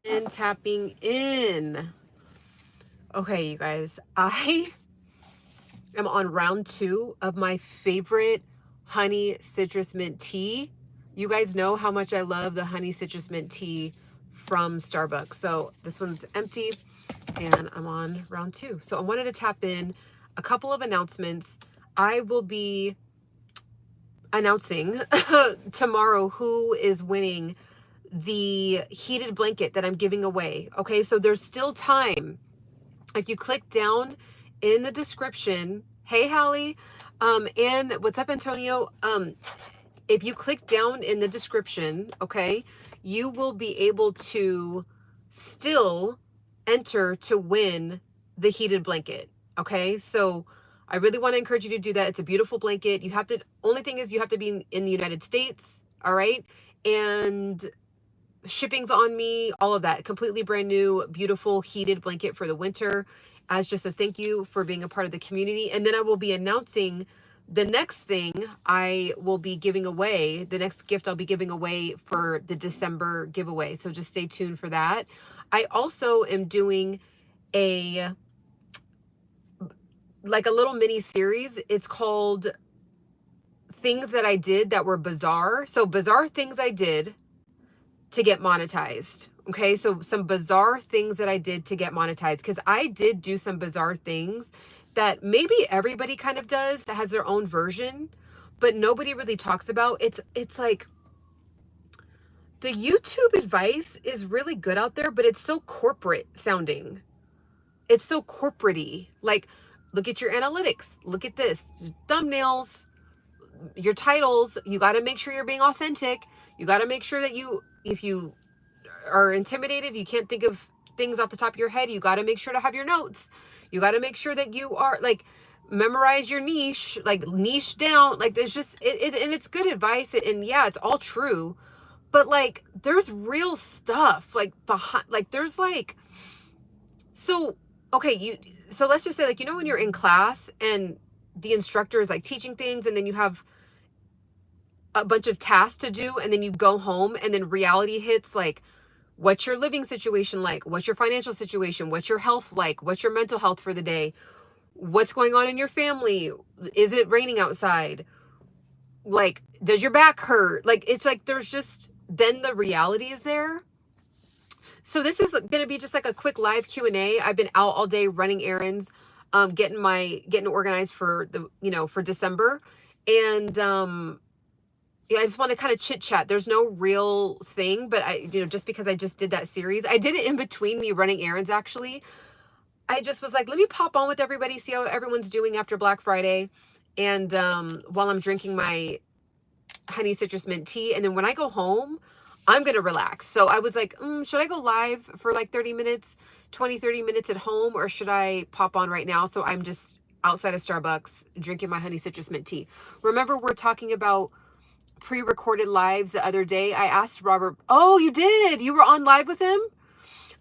And tapping in. Okay, you guys, I am on round 2 of my favorite honey citrus mint tea. You guys know how much I love the honey citrus mint tea from Starbucks. So this one's empty and I'm on round 2. So I wanted to tap in a couple of announcements. I will be announcing tomorrow who is winning the heated blanket that I'm giving away. Okay, so there's still time. If you click down in the description, hey Hallie, and what's up Antonio? If you click down in the description, okay, you will be able to still enter to win the heated blanket. Okay, so I really want to encourage you to do that. It's a beautiful blanket. You have to, only thing is you have to be in the United States, all right? And shipping's on me, all of that. Completely brand new, beautiful heated blanket for the winter as just a thank you for being a part of the community. And then I will be announcing the next thing I will be giving away, the next gift I'll be giving away for the December giveaway. So just stay tuned for that. I also am doing a little mini series. It's called Things That I Did That Were Bizarre. So bizarre things I did to get monetized. Okay, so some bizarre things that I did to get monetized, because I did do some bizarre things that maybe everybody kind of does, that has their own version, but nobody really talks about. It's like the YouTube advice is really good out there, but it's so corporate sounding. It's so corporate-y. Like, look at your analytics, look at this, thumbnails, your titles. You got to make sure you're being authentic. You got to make sure that if you are intimidated, you can't think of things off the top of your head, you got to make sure to have your notes. You got to make sure that you are like, memorize your niche, like niche down. Like there's just and it's good advice, and yeah, it's all true, but like there's real stuff like behind, like there's like, so okay, so let's just say, like, when you're in class and the instructor is like teaching things, and then you have a bunch of tasks to do, and then you go home and then reality hits. Like, what's your living situation like? What's your financial situation? What's your health like? What's your mental health for the day? What's going on in your family? Is it raining outside? Like, does your back hurt? Like, it's like there's just, then the reality is there. So this is going to be just like a quick live Q&A. I've been out all day running errands, getting organized for for December. And yeah, I just want to kind of chit chat. There's no real thing, but just because I just did that series, I did it in between me running errands. Actually, I just was like, let me pop on with everybody, see how everyone's doing after Black Friday. And while I'm drinking my honey citrus mint tea, and then when I go home, I'm going to relax. So I was like, should I go live for like 30 minutes at home, or should I pop on right now? So I'm just outside of Starbucks drinking my honey citrus mint tea. Remember, we're talking about pre-recorded lives the other day. I asked Robert, oh, you did? You were on live with him?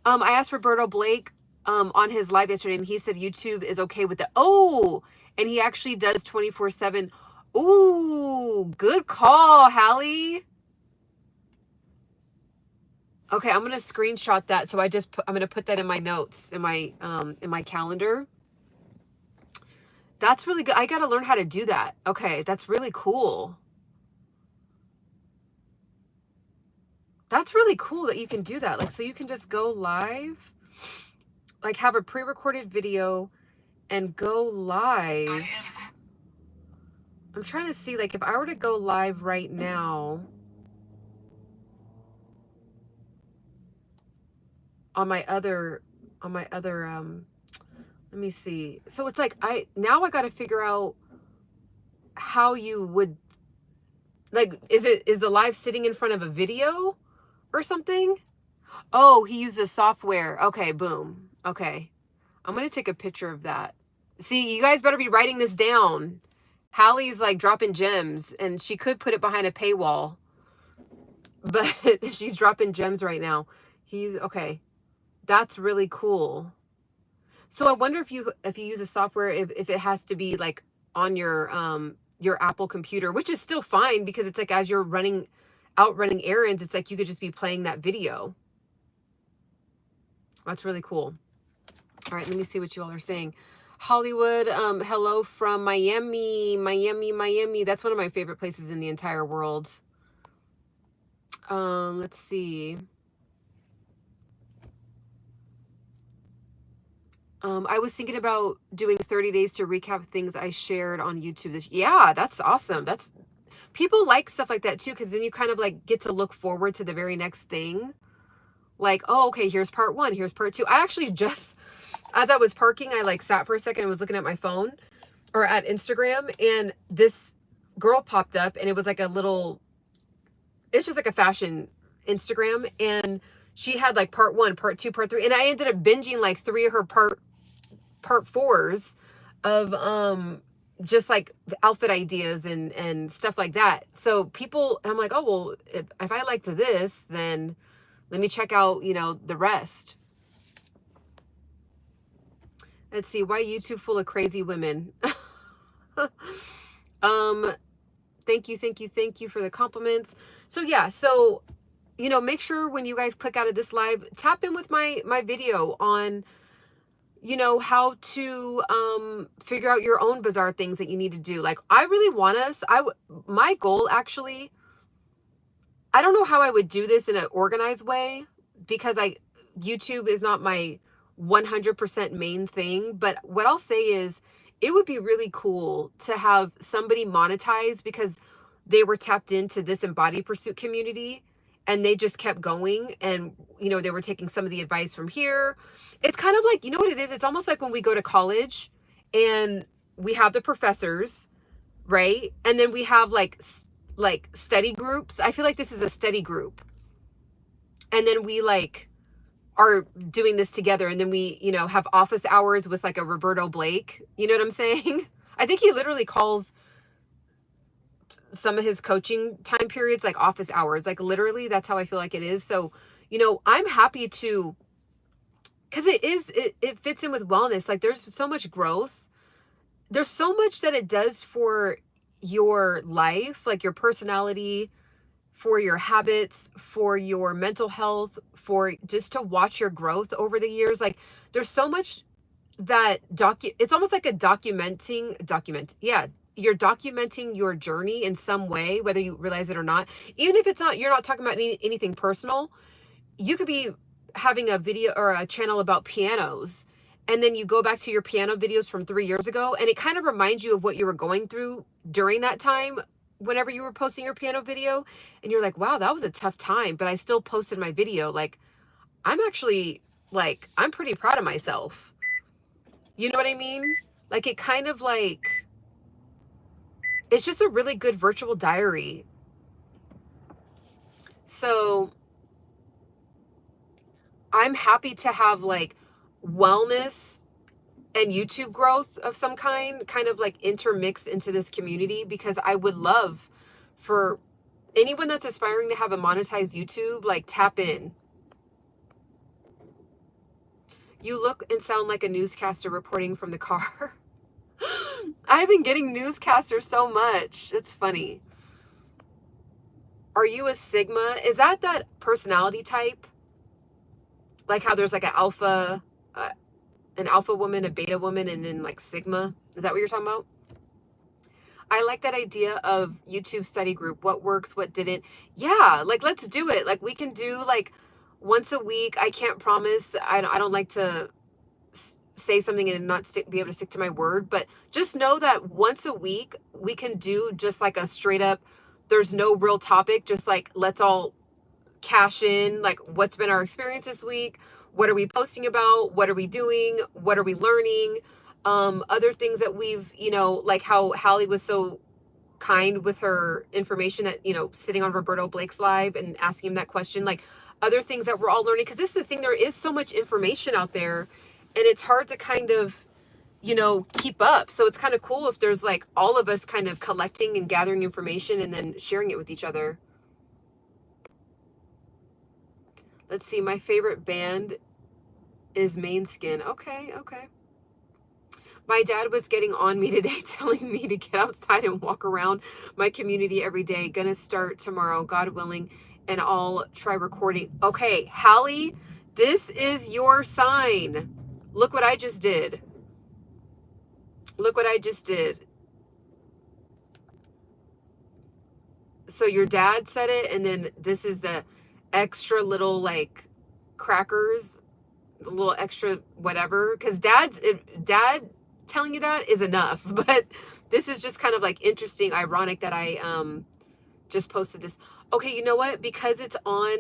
I asked Roberto Blake on his live yesterday, and he said YouTube is okay with it. Oh, and he actually does 24/7. Ooh, good call, Hallie. Okay, I'm gonna screenshot that. So I'm gonna put that in my notes, in my calendar. That's really good. I gotta learn how to do that. Okay, that's really cool. That's really cool that you can do that. Like, so you can just go live, like have a pre-recorded video and go live. I'm trying to see, like, if I were to go live right now on my other, let me see. So it's like, now I got to figure out how you would, like, is the live sitting in front of a video or something? Oh, he uses software. Okay, boom. Okay. I'm going to take a picture of that. See, you guys better be writing this down. Hallie's like dropping gems, and she could put it behind a paywall, but she's dropping gems right now. Okay. That's really cool. So I wonder if you use a software, if it has to be like on your Apple computer, which is still fine, because it's like as you're running errands, it's like you could just be playing that video. That's really cool. All right, let me see what you all are saying. Hollywood, hello from Miami. Miami. That's one of my favorite places in the entire world. Let's see. I was thinking about doing 30 days to recap things I shared on YouTube this. Yeah, that's awesome. That's people like stuff like that too, because then you kind of like get to look forward to the very next thing. Like, oh, okay, here's part 1, here's part 2. I actually just, as I was parking, I like sat for a second and was looking at my phone or at Instagram, and this girl popped up, and it was like a little, it's just like a fashion Instagram, and she had like part 1, part 2, part 3, and I ended up binging like 3 of her part 4s of just like outfit ideas and stuff like that. So people, I'm like, oh well, if I liked this, then let me check out, you know, the rest. Let's see, why YouTube full of crazy women? Thank you for the compliments. So yeah, so you know, make sure when you guys click out of this live, tap in with my video on, you know, how to figure out your own bizarre things that you need to do. Like, I really want us, my goal actually, I don't know how I would do this in an organized way, because YouTube is not my 100% main thing, but what I'll say is it would be really cool to have somebody monetize because they were tapped into this Embody Pursuit community and they just kept going, and you know, they were taking some of the advice from here. It's kind of like, you know what it is? It's almost like when we go to college and we have the professors, right? And then we have like study groups. I feel like this is a study group. And then we like are doing this together, and then we, you know, have office hours with like a Roberto Blake. You know what I'm saying? I think he literally calls some of his coaching time periods like office hours. Like literally, that's how I feel like it is. So, you know, I'm happy to, because it fits in with wellness. Like there's so much growth. There's so much that it does for your life, like your personality, for your habits, for your mental health, for just to watch your growth over the years. Like there's so much that it's almost like a you're documenting your journey in some way, whether you realize it or not. Even if it's not, you're not talking about anything personal. You could be having a video or a channel about pianos, and then you go back to your piano videos from 3 years ago, and it kind of reminds you of what you were going through during that time whenever you were posting your piano video, and you're like, wow, that was a tough time, but I still posted my video. Like, I'm actually, like, I'm pretty proud of myself. You know what I mean? Like, it kind of like, it's just a really good virtual diary. So I'm happy to have like wellness and YouTube growth of some kind of like intermixed into this community, because I would love for anyone that's aspiring to have a monetized YouTube, like tap in. You look and sound like a newscaster reporting from the car. I've been getting newscasters so much. It's funny. Are you a Sigma? Is that personality type? Like how there's like an alpha woman, a beta woman, and then like Sigma. Is that what you're talking about? I like that idea of YouTube study group. What works, what didn't. Yeah, like let's do it. Like we can do like once a week. I can't promise. I don't like to say something and not be able to stick to my word, but just know that once a week we can do just like a straight up, there's no real topic, just like let's all cash in, like what's been our experience this week, what are we posting about, what are we doing, what are we learning, other things that we've, you know, like how Hallie was so kind with her information that, you know, sitting on Roberto Blake's live and asking him that question, like other things that we're all learning, because this is the thing, there is so much information out there and it's hard to kind of, you know, keep up. So it's kind of cool if there's like all of us kind of collecting and gathering information and then sharing it with each other. Let's see, my favorite band is Mainskin. Okay. My dad was getting on me today, telling me to get outside and walk around my community every day. Gonna start tomorrow, God willing, and I'll try recording. Okay, Hallie, This is your sign. Look what I just did. Look what I just did. So your dad said it, and then this is the extra little like crackers, a little extra whatever. Because dad telling you that is enough, but this is just kind of like interesting, ironic that I just posted this. Okay, you know what? Because it's on.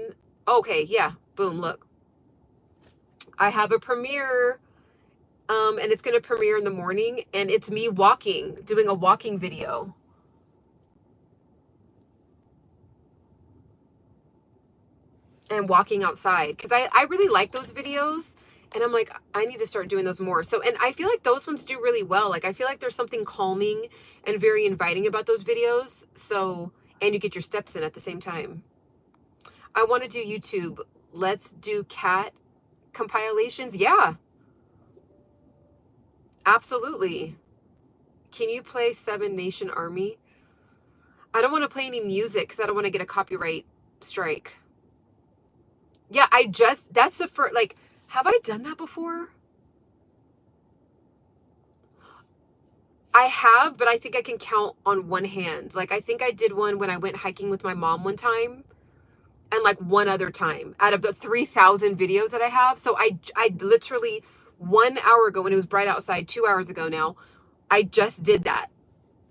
Okay, yeah, boom. Look, I have a premiere. And it's gonna premiere in the morning, and it's me walking, doing a walking video. And walking outside, because I really like those videos, and I'm like, I need to start doing those more. So, and I feel like those ones do really well. Like, I feel like there's something calming and very inviting about those videos. So, and you get your steps in at the same time. I want to do YouTube. Let's do cat compilations. Yeah, absolutely. Can you play Seven Nation Army? I don't want to play any music because I don't want to get a copyright strike. Yeah, that's the first, like, have I done that before? I have, but I think I can count on one hand. Like, I think I did one when I went hiking with my mom one time, and like one other time out of the 3,000 videos that I have. So I literally 1 hour ago, when it was bright outside, 2 hours ago now, I just did that.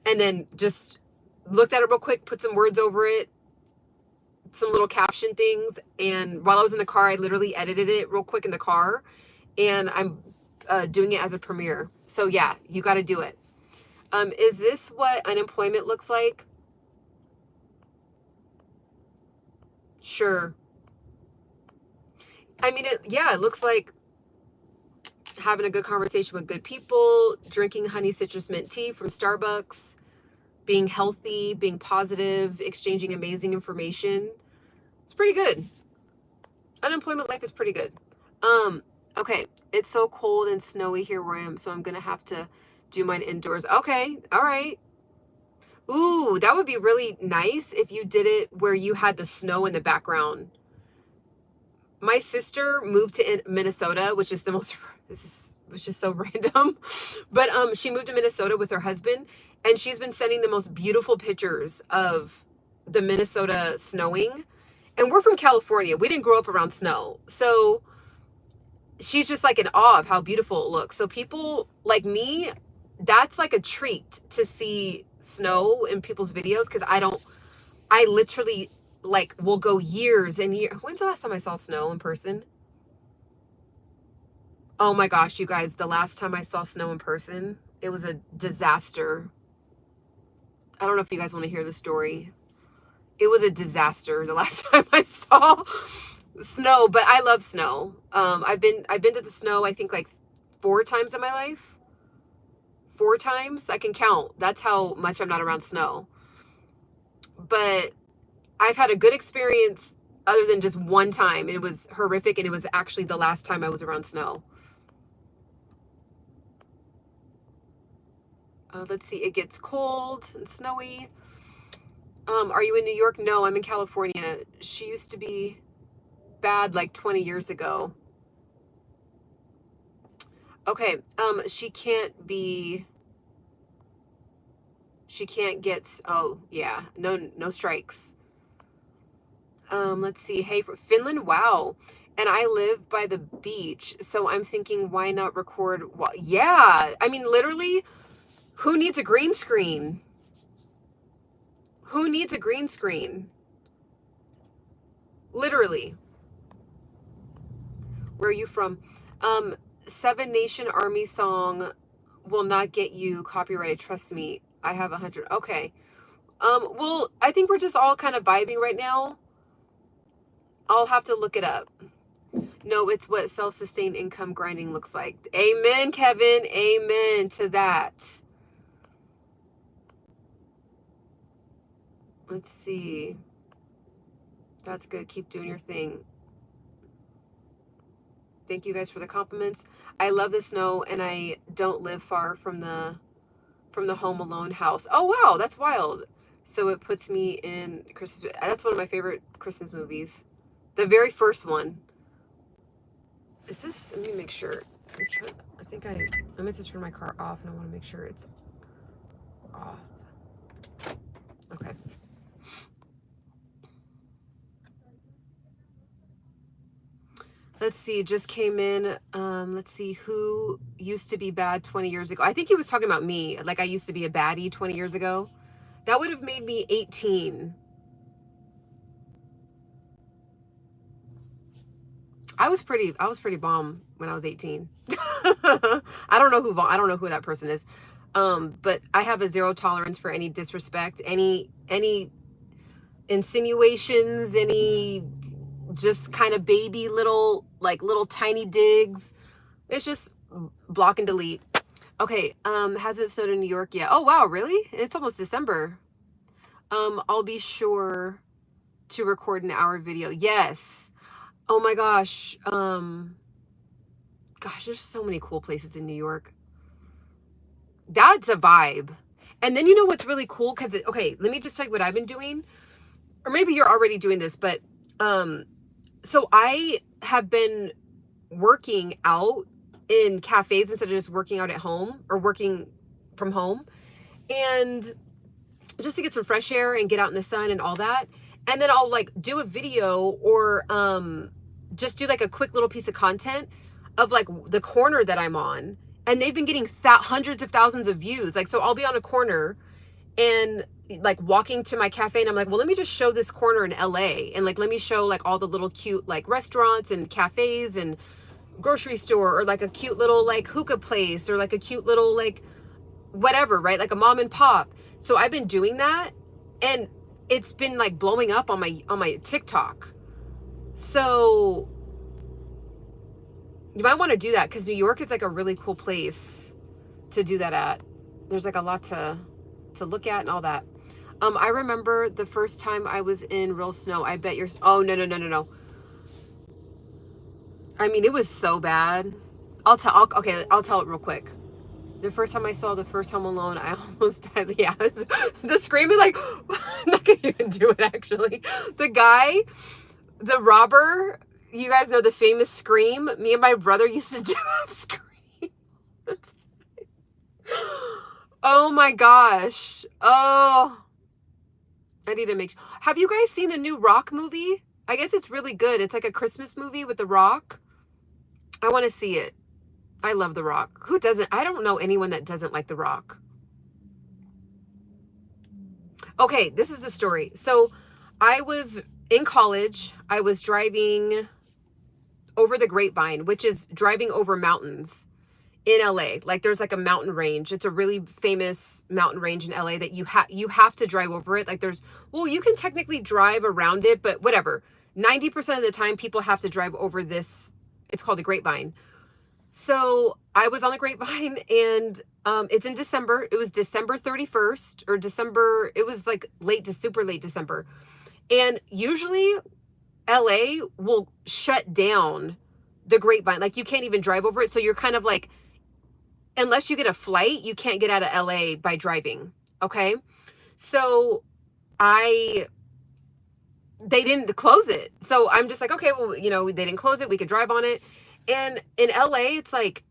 And then just looked at it real quick, put some words over it, some little caption things. And while I was in the car, I literally edited it real quick in the car, and I'm doing it as a premiere. So yeah, you got to do it. Is this what unemployment looks like? Sure. I mean, it looks like having a good conversation with good people, drinking honey citrus mint tea from Starbucks, being healthy, being positive, exchanging amazing information. It's pretty good. Unemployment life is pretty good. Okay, it's so cold and snowy here where I am, so I'm gonna have to do mine indoors. Okay, all right. Ooh, that would be really nice if you did it where you had the snow in the background. My sister moved to Minnesota, which is the most, which is so random, but she moved to Minnesota with her husband, and she's been sending the most beautiful pictures of the Minnesota snowing. And we're from California. We didn't grow up around snow. So she's just like in awe of how beautiful it looks. So people like me, that's like a treat to see snow in people's videos, because I literally like will go years and years. When's the last time I saw snow in person? Oh my gosh, you guys, the last time I saw snow in person, it was a disaster. I don't know if you guys want to hear the story. It was a disaster the last time I saw snow, but I love snow. I've been to the snow, I think, like 4 times in my life. 4 times. I can count. That's how much I'm not around snow. But I've had a good experience other than just one time. It was horrific, and it was actually the last time I was around snow. Let's see. It gets cold and snowy. Are you in New York? No, I'm in California. She used to be bad like 20 years ago. Okay. She can't get, oh yeah, no strikes. Let's see. Hey, for Finland, wow. And I live by the beach, so I'm thinking, why not record? Well, yeah, I mean, literally, who needs a green screen? Who needs a green screen? Literally. Where are you from? Seven Nation Army song will not get you copyrighted. Trust me, I have 100. Okay. Well, I think we're just all kind of vibing right now. I'll have to look it up. No, it's what self-sustained income grinding looks like. Amen, Kevin. Amen to that. Let's see. That's good. Keep doing your thing. Thank you guys for the compliments. I love the snow, and I don't live far from the Home Alone house. Oh wow, that's wild. So it puts me in Christmas. That's one of my favorite Christmas movies. The very first one. Is this, let me make sure. I think I meant to turn my car off and I want to make sure it's off. Okay. Let's see, just came in. Let's see, who used to be bad 20 years ago? I think he was talking about me. Like I used to be a baddie 20 years ago. That would have made me 18. I was pretty bomb when I was 18. I don't know who that person is. But I have a zero tolerance for any disrespect, any insinuations, any just kind of baby little tiny digs. It's just block and delete. Okay, hasn't snowed in New York yet. Oh wow, really? It's almost December. I'll be sure to record an hour video. Yes. Oh my gosh. Gosh, there's so many cool places in New York. That's a vibe. And then you know what's really cool? Because, okay, let me just tell you what I've been doing. Or maybe you're already doing this, but so I have been working out in cafes instead of just working out at home or working from home. And just to get some fresh air and get out in the sun and all that. And then I'll like do a video or just do like a quick little piece of content of like the corner that I'm on. And they've been getting hundreds of thousands of views. Like, so I'll be on a corner and like walking to my cafe and I'm like, well, let me just show this corner in LA. And like, let me show like all the little cute like restaurants and cafes and grocery store or like a cute little like hookah place or like a cute little like whatever, right? Like a mom and pop. So I've been doing that and it's been like blowing up on my TikTok. So you might want to do that because New York is like a really cool place to do that at. There's like a lot to look at and all that. I remember the first time I was in real snow. I bet you're, oh, no. I mean, it was so bad. I'll tell it real quick. The first time I saw the first Home Alone, I almost died. Yeah, the screaming, like, I'm not gonna even do it actually. The guy, the robber, you guys know the famous scream. Me and my brother used to do that scream. Oh my gosh. Oh, I need to make sure. Have you guys seen the new Rock movie? I guess it's really good. It's like a Christmas movie with The Rock. I want to see it. I love The Rock. Who doesn't? I don't know anyone that doesn't like The Rock. Okay, this is the story. So I was in college. I was driving over the Grapevine, which is driving over mountains in LA. Like there's like a mountain range. It's a really famous mountain range in LA that you have to drive over it. Like there's, well, you can technically drive around it, but whatever. 90% of the time people have to drive over this. It's called the Grapevine. So I was on the Grapevine and it's in December. It was December 31st or December. It was like super late December. And usually LA will shut down the Grapevine. Like you can't even drive over it. So you're kind of like, unless you get a flight, you can't get out of LA by driving. Okay. So they didn't close it. So I'm just like, okay, well, you know, they didn't close it. We could drive on it. And in LA, it's like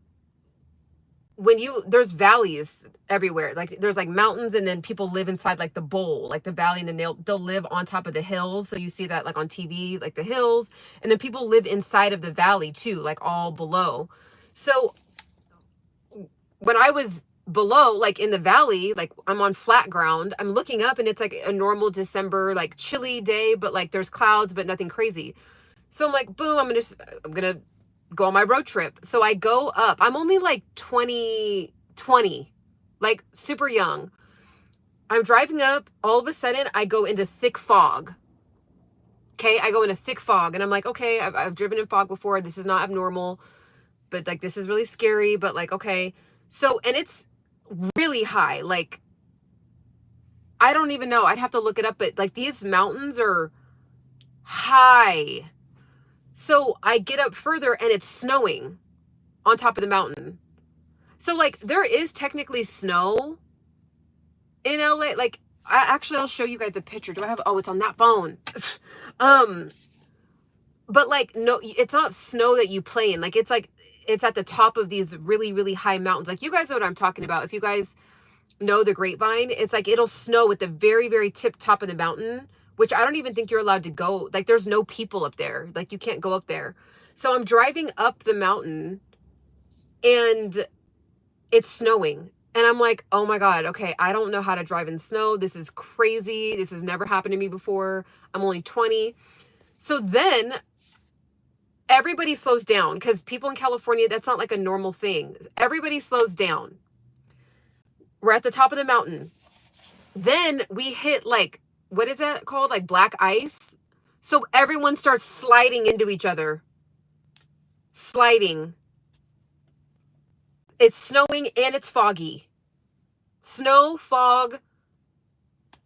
there's valleys everywhere. Like there's like mountains and then people live inside like the bowl, like the valley. And then they'll live on top of the hills. So you see that like on TV, like the hills. And then people live inside of the valley too, like all below. So when I was below, like in the valley, like I'm on flat ground, I'm looking up and it's like a normal December, like chilly day, but like there's clouds, but nothing crazy. So I'm like, boom, I'm going to go on my road trip. So I go up. I'm only like 20, like super young. I'm driving up. All of a sudden, I go into thick fog. Okay, I go into thick fog. And I'm like, okay, I've driven in fog before. This is not abnormal. But like, this is really scary. But like, okay. So, and it's really high. Like, I don't even know. I'd have to look it up. But like, these mountains are high. So I get up further and it's snowing on top of the mountain. So like there is technically snow in LA. Like I'll show you guys a picture. Do I have, oh, it's on that phone. but like, no, it's not snow that you play in. Like, it's at the top of these really, really high mountains. Like, you guys know what I'm talking about. If you guys know the Grapevine, it's like, it'll snow at the very, very tip top of the mountain, which I don't even think you're allowed to go. Like, there's no people up there. Like, you can't go up there. So I'm driving up the mountain and it's snowing. And I'm like, oh my God, okay, I don't know how to drive in snow. This is crazy. This has never happened to me before. I'm only 20. So then everybody slows down because people in California, that's not like a normal thing. Everybody slows down. We're at the top of the mountain. Then we hit like, what is that called? Like black ice. So everyone starts sliding into each other. Sliding. It's snowing and it's foggy. Snow, fog,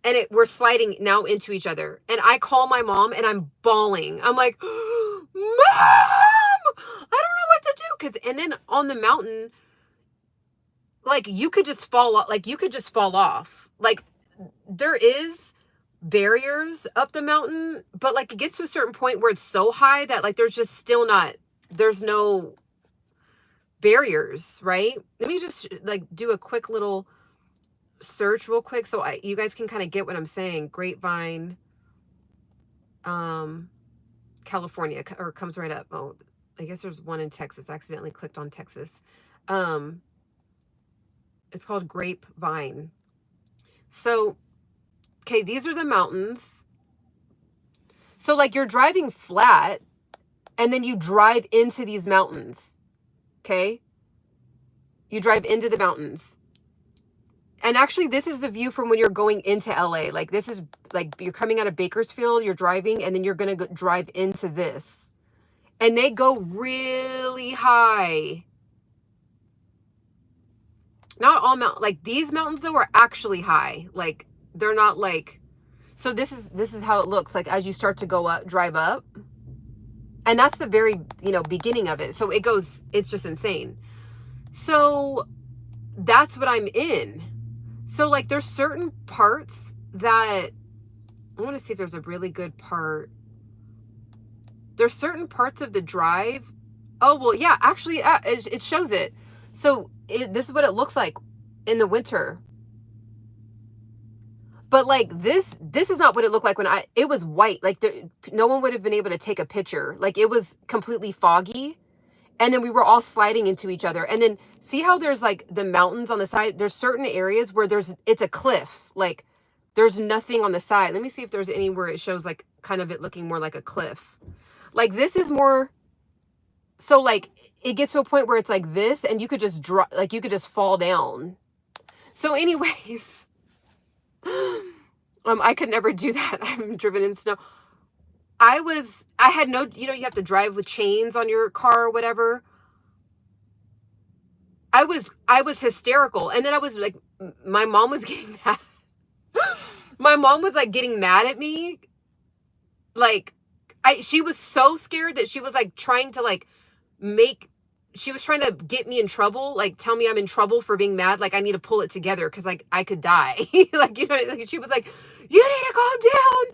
and we're sliding now into each other. And I call my mom and I'm bawling. I'm like, Mom, I don't know what to do. And then on the mountain, like you could just fall off. Like you could just fall off. Like there is barriers up the mountain, but like it gets to a certain point where it's so high that like there's just still not, there's no barriers, right? Let me just like do a quick little search real quick so you guys can kind of get what I'm saying. Grapevine, California, or comes right up. Oh, I guess there's one in Texas. I accidentally clicked on Texas. It's called Grapevine. So, okay, these are the mountains. So like you're driving flat and then you drive into these mountains. Okay? You drive into the mountains. And actually, this is the view from when you're going into LA. Like this is like you're coming out of Bakersfield, you're driving, and then you're going to drive into this. And they go really high. Not all mountains. Like these mountains though are actually high. Like they're not like, so this is how it looks like as you start to go up, drive up. And that's the very, beginning of it. So it goes, it's just insane. So that's what I'm in. So like there's certain parts that I want to see if there's a really good part. There's certain parts of the drive. Oh, well, yeah, actually it shows it. So this is what it looks like in the winter. But like this is not what it looked like when it was white. Like no one would have been able to take a picture. Like it was completely foggy. And then we were all sliding into each other. And then see how there's like the mountains on the side? There's certain areas where it's a cliff. Like there's nothing on the side. Let me see if there's anywhere it shows like kind of it looking more like a cliff. Like this is more, so like it gets to a point where it's like this and you could just you could just fall down. So anyways, I could never do that. I haven't driven in snow. I had no, you have to drive with chains on your car or whatever. I was hysterical. And then I was like, my mom was getting mad. My mom was like getting mad at me. Like she was so scared that she was like trying to she was trying to get me in trouble, like tell me I'm in trouble for being mad. Like I need to pull it together because like I could die. Like, she was like, you need to calm down.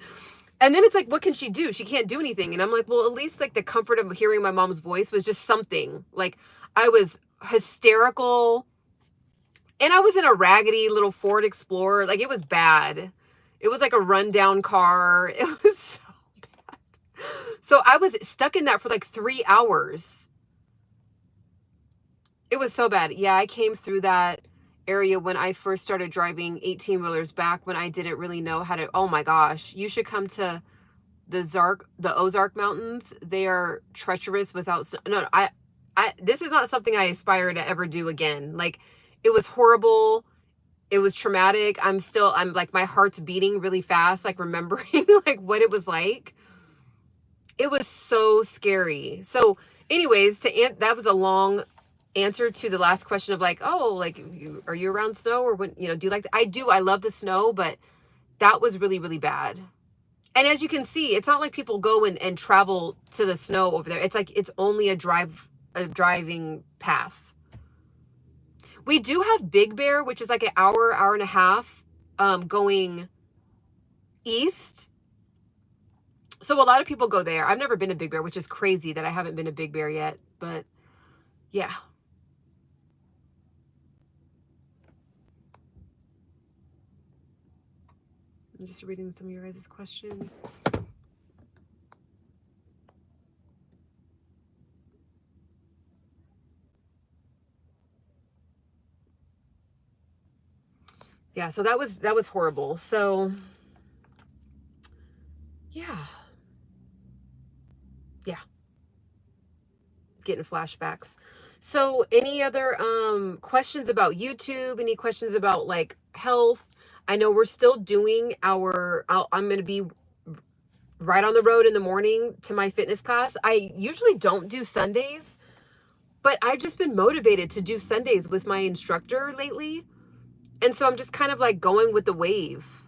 And then it's like, what can she do? She can't do anything. And I'm like, well, at least like the comfort of hearing my mom's voice was just something. Like I was hysterical. And I was in a raggedy little Ford Explorer. Like it was bad. It was like a rundown car. It was so bad. So I was stuck in that for like 3 hours. It was so bad. Yeah, I came through that area when I first started driving 18-wheelers back when I didn't really know how to, oh my gosh, you should come to the Ozark Mountains. They are treacherous without, no, this is not something I aspire to ever do again. Like it was horrible. It was traumatic. I'm like, my heart's beating really fast, like remembering like what it was like. It was so scary. So anyways, that was a long answer to the last question of like, oh, like, are you around snow or when, do you like I do. I love the snow, but that was really, really bad. And as you can see, it's not like people go and travel to the snow over there. It's like, it's only a driving path. We do have Big Bear, which is like an hour and a half, going east. So a lot of people go there. I've never been to Big Bear, which is crazy that I haven't been to Big Bear yet, but yeah. I'm just reading some of your guys' questions. Yeah, so that was horrible. So yeah. Yeah. Getting flashbacks. So any other questions about YouTube? Any questions about like health? I know we're still doing I'm going to be right on the road in the morning to my fitness class. I usually don't do Sundays, but I've just been motivated to do Sundays with my instructor lately. And so I'm just kind of like going with the wave.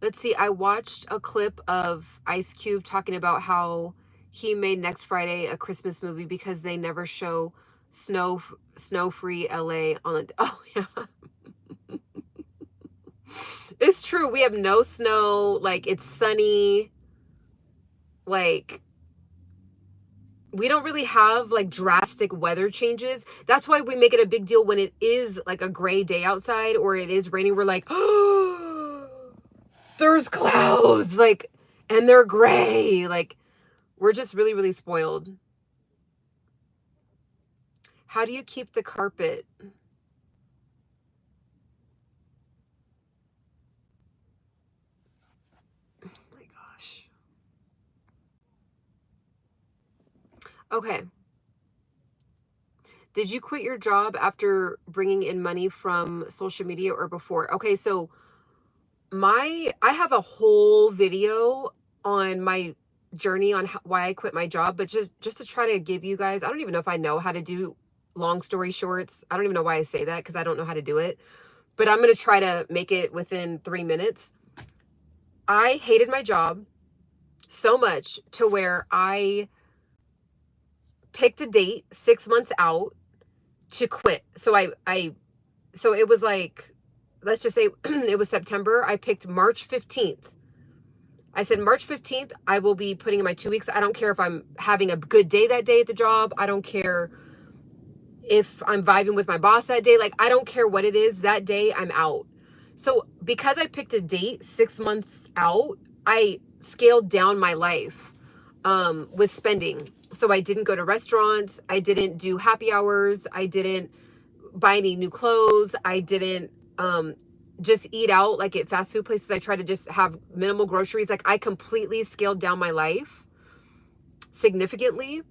Let's see. I watched a clip of Ice Cube talking about how he made Next Friday a Christmas movie because they never show snow-free LA on the, oh yeah. It's true. We have no snow. Like, it's sunny. Like, we don't really have like drastic weather changes. That's why we make it a big deal when it is like a gray day outside or it is raining. We're like, oh, there's clouds, like, and they're gray. Like, we're just really, really spoiled. How do you keep the carpet? Oh my gosh. Okay. Did you quit your job after bringing in money from social media or before? Okay, so I have a whole video on my journey on why I quit my job, but just to try to give you guys, I don't even know if I know how to do long story shorts. I don't even know why I say that because I don't know how to do it, but I'm going to try to make it within 3 minutes. I hated my job so much to where I picked a date 6 months out to quit. So so it was like, let's just say it was September. I picked March 15th. I said, March 15th, I will be putting in my 2 weeks. I don't care if I'm having a good day that day at the job. I don't care if I'm vibing with my boss that day. Like, I don't care what it is. That day, I'm out. So because I picked a date 6 months out, I scaled down my life with spending. So I didn't go to restaurants. I didn't do happy hours. I didn't buy any new clothes. I didn't just eat out like at fast food places. I tried to just have minimal groceries. Like, I completely scaled down my life significantly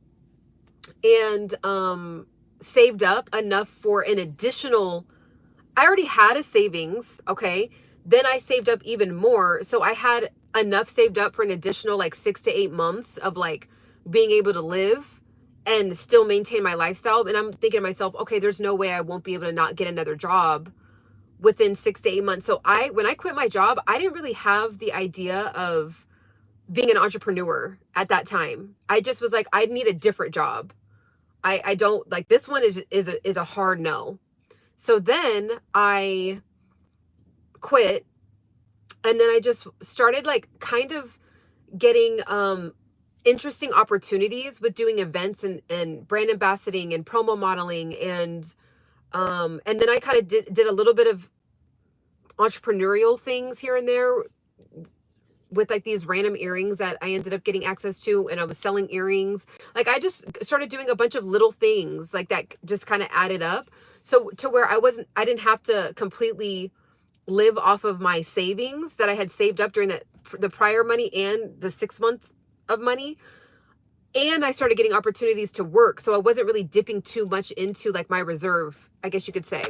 and saved up enough for an additional, I already had a savings, okay? Then I saved up even more. So I had enough saved up for an additional like 6 to 8 months of like being able to live and still maintain my lifestyle. And I'm thinking to myself, okay, there's no way I won't be able to not get another job within 6 to 8 months. So when I quit my job, I didn't really have the idea of being an entrepreneur at that time. I just was like, I need a different job. I don't like, this one is a hard no. So then I quit, and then I just started like kind of getting interesting opportunities with doing events and brand ambassadoring and promo modeling, and then I kind of did a little bit of entrepreneurial things here and there with like these random earrings that I ended up getting access to, and I was selling earrings. Like, I just started doing a bunch of little things like that just kind of added up. So to where I didn't have to completely live off of my savings that I had saved up during the prior money and the 6 months of money. And I started getting opportunities to work. So I wasn't really dipping too much into like my reserve, I guess you could say.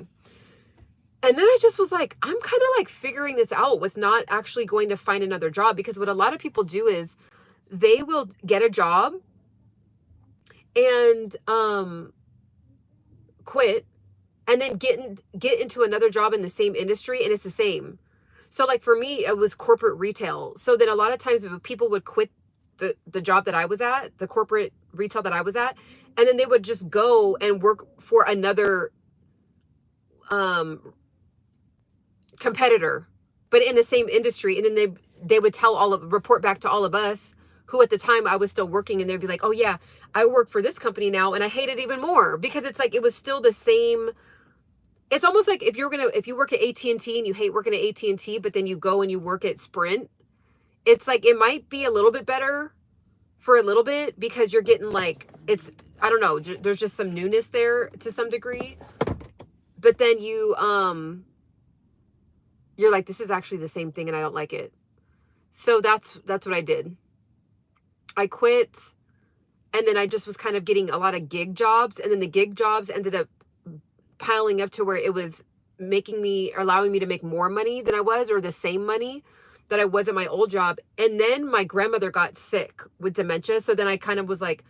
And then I just was like, I'm kind of like figuring this out with not actually going to find another job, because what a lot of people do is they will get a job and quit and then get into another job in the same industry, and it's the same. So like for me, it was corporate retail. So then a lot of times people would quit the job that I was at, the corporate retail that I was at, and then they would just go and work for another competitor, but in the same industry. And then they would report back to all of us who at the time I was still working, and they'd be like, oh yeah, I work for this company now and I hate it even more, because it's like, it was still the same. It's almost like if you work at AT&T and you hate working at AT&T, but then you go and you work at Sprint, it's like, it might be a little bit better for a little bit because you're getting like, I don't know, there's just some newness there to some degree. But then you're like, this is actually the same thing and I don't like it. So that's what I did. I quit, and then I just was kind of getting a lot of gig jobs, and then the gig jobs ended up piling up to where it was allowing me to make more money than I was, or the same money that I was at my old job. And then my grandmother got sick with dementia. So then I kind of was like,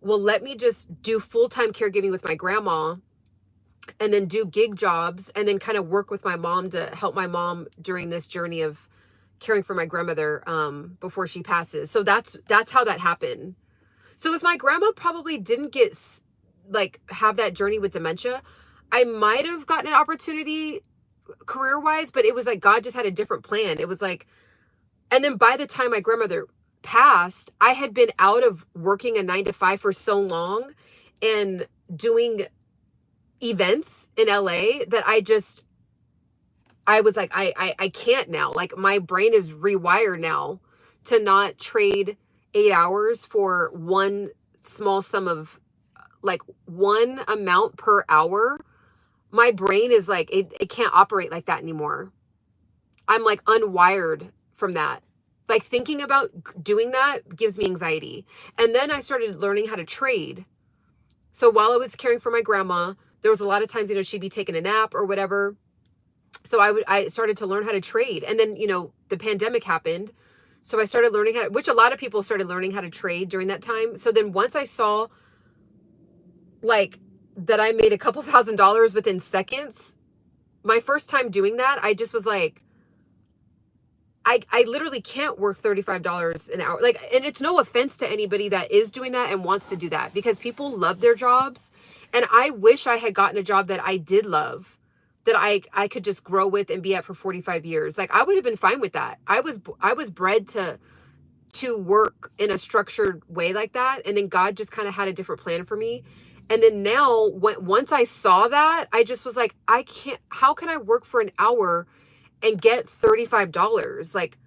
well, let me just do full-time caregiving with my grandma and then do gig jobs and then kind of work with my mom to help my mom during this journey of caring for my grandmother before she passes. So that's how that happened. So if my grandma probably didn't have that journey with dementia, I might have gotten an opportunity career-wise, but it was like God just had a different plan. It was like, and then by the time my grandmother passed, I had been out of working a 9-to-5 for so long and doing events in LA that I was like, I can't now. Like, my brain is rewired now to not trade 8 hours for one small sum of, like, one amount per hour. My brain is like, it can't operate like that anymore. I'm like unwired from that. Like, thinking about doing that gives me anxiety. And then I started learning how to trade. So while I was caring for my grandma, there was a lot of times, she'd be taking a nap or whatever. So I started to learn how to trade. And then, the pandemic happened. So I started learning which a lot of people started learning how to trade during that time. So then once I saw like that I made a couple $1,000s within seconds, my first time doing that, I just was like, I literally can't work $35 an hour. Like, and it's no offense to anybody that is doing that and wants to do that, because people love their jobs. And I wish I had gotten a job that I did love, that I could just grow with and be at for 45 years. Like, I would have been fine with that. I was bred to work in a structured way like that. And then God just kind of had a different plan for me. And then now, once I saw that, I just was like, how can I work for an hour and get $35? Like,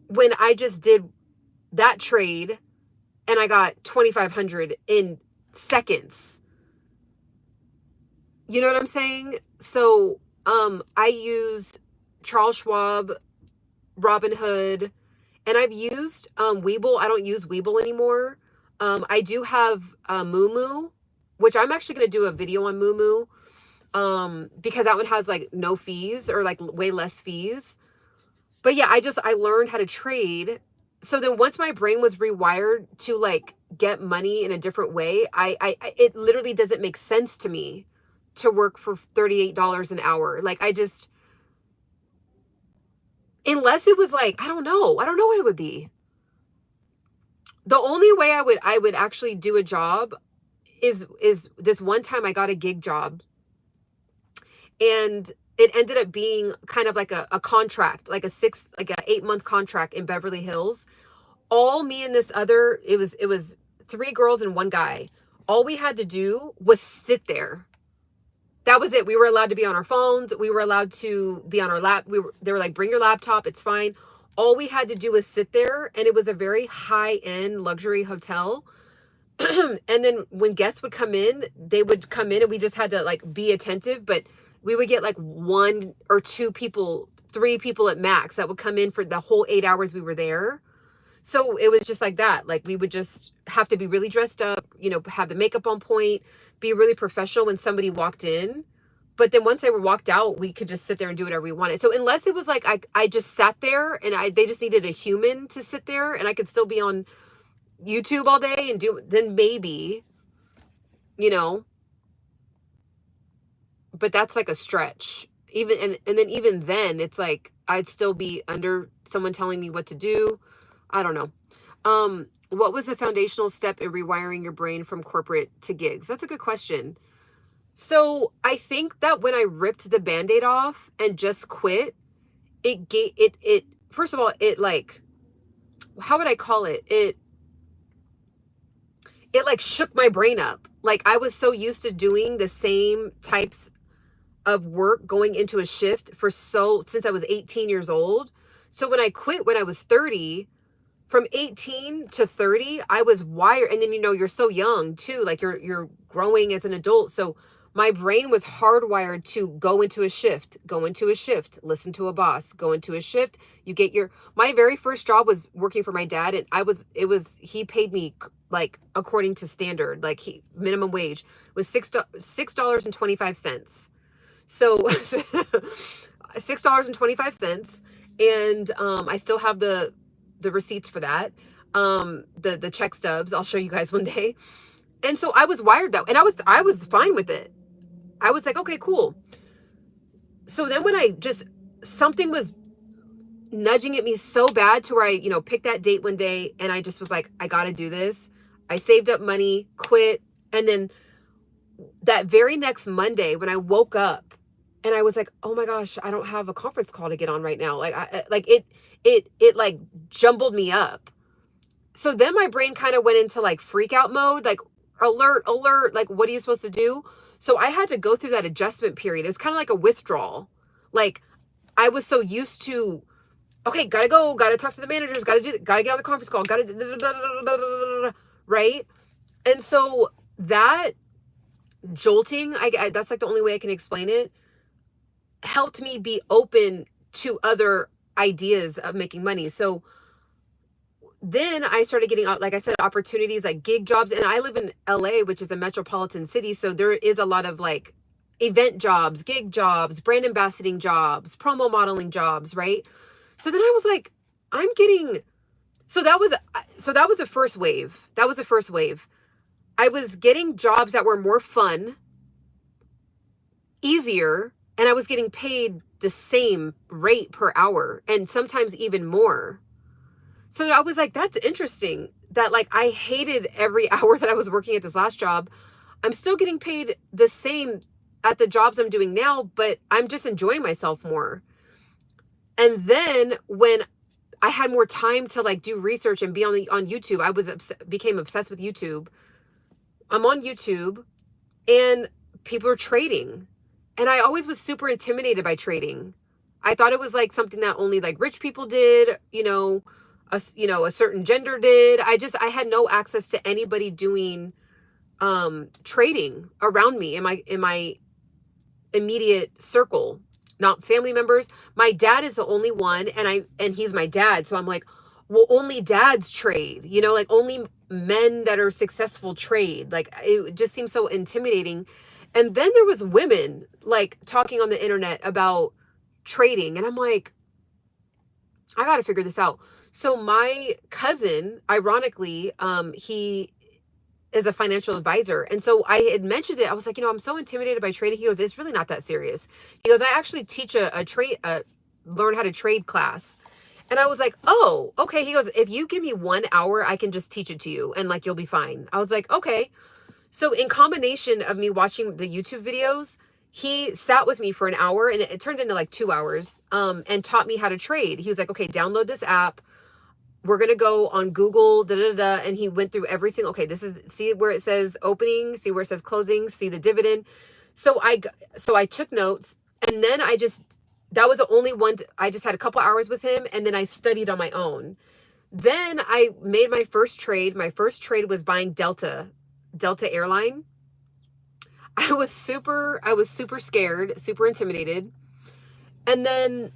when I just did that trade and I got 2,500 in seconds. You know what I'm saying? So, I use Charles Schwab, Robinhood, and I've used Webull. I don't use Webull anymore. I do have MOO MOO, which I'm actually going to do a video on MOO MOO, because that one has like no fees, or like way less fees. But yeah, I learned how to trade. So then once my brain was rewired to like get money in a different way, it literally doesn't make sense to me to work for $38 an hour. Like, unless it was like, I don't know what it would be. The only way I would actually do a job is this one time I got a gig job, and it ended up being kind of like a contract, like a 8-month contract in Beverly Hills. All me and this other, it was 3 girls and 1 guy. All we had to do was sit there. That was it. We were allowed to be on our phones. We were allowed to be on our they were like, bring your laptop. It's fine. All we had to do was sit there, and it was a very high-end luxury hotel. And then when guests would come in, they would come in and we just had to like be attentive, but we would get like 1 or 2 people, 3 people at max that would come in for the whole 8 hours we were there. So it was just like that. Like, we would just have to be really dressed up, have the makeup on point, be really professional when somebody walked in. But then once they were walked out, we could just sit there and do whatever we wanted. So unless it was like I just sat there and they just needed a human to sit there and I could still be on YouTube all day and then maybe, but that's like a stretch. And then even then, it's like I'd still be under someone telling me what to do. I don't know. What was the foundational step in rewiring your brain from corporate to gigs? That's a good question. So I think that when I ripped the Band-Aid off and just quit, it first of all, it like, how would I call it? It like shook my brain up. Like I was so used to doing the same types of work going into a shift since I was 18 years old. So when I quit when I was 30, from 18 to 30, I was wired. And then, you're so young too, like you're growing as an adult. So my brain was hardwired to go into a shift, listen to a boss, go into a shift. My very first job was working for my dad. And he paid me like according to standard, like minimum wage was $6.25. So $6.25. And I still have the receipts for that. The check stubs, I'll show you guys one day. And so I was wired that, and I was fine with it. I was like, okay, cool. So then when something was nudging at me so bad to where I, picked that date one day, and I just was like, I got to do this. I saved up money, quit. And then that very next Monday when I woke up and I was like, oh my gosh, I don't have a conference call to get on right now. Like it like jumbled me up. So then my brain kind of went into like freak out mode, like alert, like what are you supposed to do? So I had to go through that adjustment period. It's kind of like a withdrawal. Like I was so used to, okay, gotta go, gotta talk to the managers, gotta get on the conference call, right? And so that jolting, that's like the only way I can explain it, helped me be open to other ideas of making money. So then I started getting, like I said, opportunities like gig jobs. And I live in LA, which is a metropolitan city. So there is a lot of like event jobs, gig jobs, brand ambassading jobs, promo modeling jobs, right? So then I was like, so that was the first wave. I was getting jobs that were more fun, easier, and I was getting paid the same rate per hour and sometimes even more. So I was like, that's interesting that like I hated every hour that I was working at this last job. I'm still getting paid the same at the jobs I'm doing now, but I'm just enjoying myself more. And then when I had more time to like do research and be on YouTube, I became obsessed with YouTube. I'm on YouTube and people are trading. And I always was super intimidated by trading. I thought it was like something that only like rich people did, a certain gender did. I had no access to anybody doing trading around me in my immediate circle, not family members. My dad is the only one, and he's my dad. So I'm like, well, only dads trade, like only men that are successful trade. Like it just seems so intimidating. And then there was women like talking on the internet about trading. And I'm like, I got to figure this out. So my cousin, ironically, he is a financial advisor. And so I had mentioned it. I was like, I'm so intimidated by trading. He goes, it's really not that serious. He goes, I actually teach a learn how to trade class. And I was like, oh, okay. He goes, if you give me 1 hour, I can just teach it to you and like, you'll be fine. I was like, okay. So in combination of me watching the YouTube videos, he sat with me for an hour and it turned into like 2 hours, and taught me how to trade. He was like, okay, download this app. We're going to go on Google, and he went through every single, okay, see where it says opening, see where it says closing, see the dividend. So I took notes, and then that was the only one, I just had a couple hours with him, and then I studied on my own. Then I made my first trade. My first trade was buying Delta Airline. I was super scared, super intimidated. And then,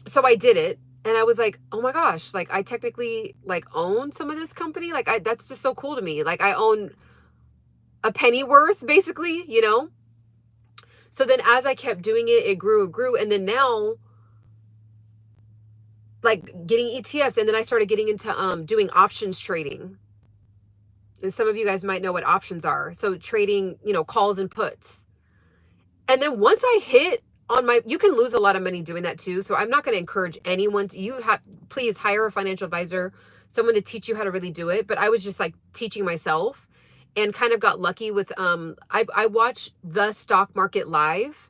so I did it. And I was like, oh my gosh, like I technically like own some of this company. Like that's just so cool to me. Like I own a penny worth basically, So then as I kept doing it, it grew. And then now like getting ETFs. And then I started getting into doing options trading. And some of you guys might know what options are. So trading, calls and puts. And then once I hit you can lose a lot of money doing that too. So I'm not going to encourage anyone please hire a financial advisor, someone to teach you how to really do it. But I was just like teaching myself and kind of got lucky with, I watch the stock market live.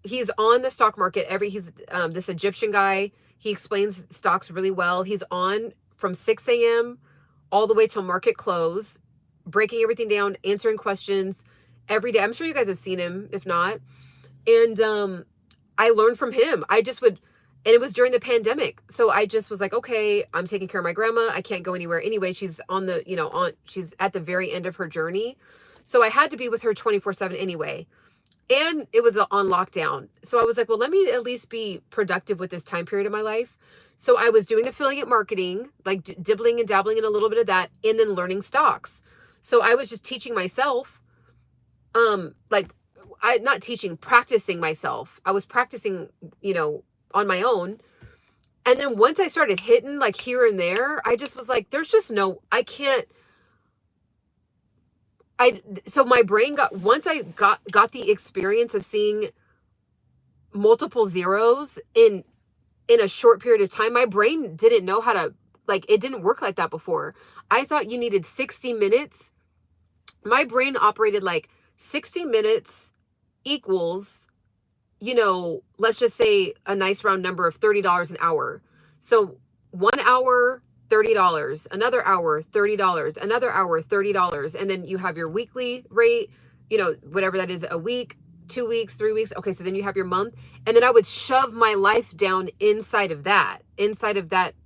He's on the stock market he's this Egyptian guy. He explains stocks really well. He's on from 6 a.m. all the way till market close, breaking everything down, answering questions every day. I'm sure you guys have seen him, if not. And I learned from him. I just would, and it was during the pandemic. So I just was like, okay, I'm taking care of my grandma. I can't go anywhere anyway. She's on the, she's at the very end of her journey. So I had to be with her 24/7 anyway. And it was on lockdown. So I was like, well, let me at least be productive with this time period of my life. So I was doing affiliate marketing, like dibbling and dabbling in a little bit of that, and then learning stocks. So I was just teaching myself, practicing myself. I was practicing, on my own. And then once I started hitting like here and there, I just was like, there's just so my brain once I got the experience of seeing multiple zeros in a short period of time, my brain didn't know how to, it didn't work like that before. I thought you needed 60 minutes. My brain operated like 60 minutes equals, let's just say a nice round number of $30 an hour. So 1 hour, $30, another hour, $30, another hour, $30. And then you have your weekly rate, whatever that is, a week, 2 weeks, 3 weeks. Okay. So then you have your month. And then I would shove my life down inside of that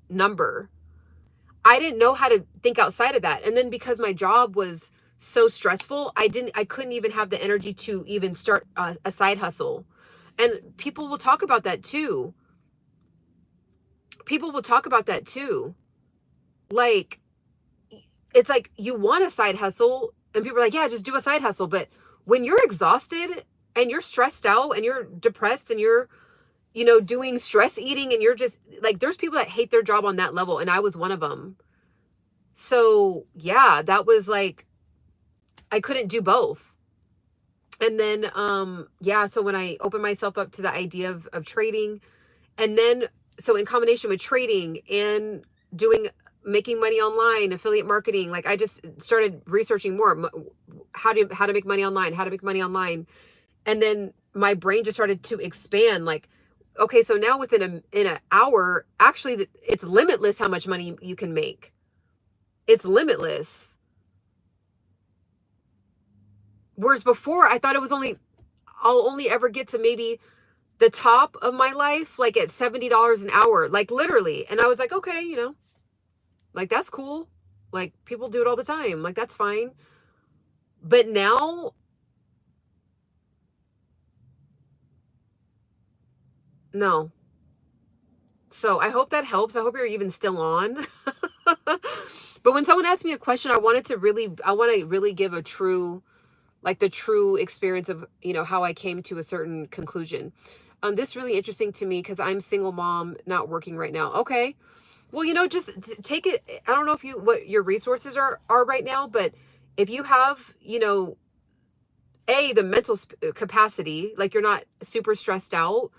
number. I didn't know how to think outside of that. And then because my job was so stressful, I couldn't even have the energy to even start a side hustle. And people will talk about that too. Like, it's like you want a side hustle and people are like, yeah, just do a side hustle. But when you're exhausted and you're stressed out and you're depressed and you're, doing stress eating and you're just like, there's people that hate their job on that level. And I was one of them. So yeah, that was like, I couldn't do both. And then, so when I opened myself up to the idea of trading, and then, so in combination with trading and making money online, affiliate marketing, like I just started researching more how to make money online, And then my brain just started to expand, like, okay, so now in an hour, actually it's limitless how much money you can make. It's limitless. Whereas before I thought I'll only ever get to maybe the top of my life, like at $70 an hour, like literally. And I was like, okay, like that's cool. Like people do it all the time. Like that's fine. But now, no. So I hope that helps. I hope you're even still on. But when someone asked me a question, I want to really give a true, the true experience of, how I came to a certain conclusion. This is really interesting to me because I'm single mom, not working right now. Okay. Well, just take it. I don't know what your resources are right now, but if you have, the mental capacity, like you're not super stressed out,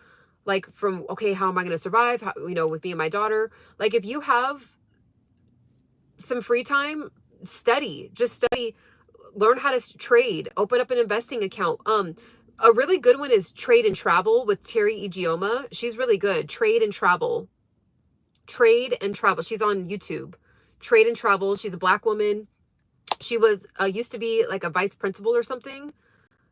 like from, okay, how am I going to survive? How, with me and my daughter, like if you have some free time, just study, learn how to trade, open up an investing account. A really good one is Trade and Travel with Terry Ijeoma. She's really good. Trade and Travel. She's on YouTube. Trade and Travel. She's a Black woman. She was used to be like a vice principal or something.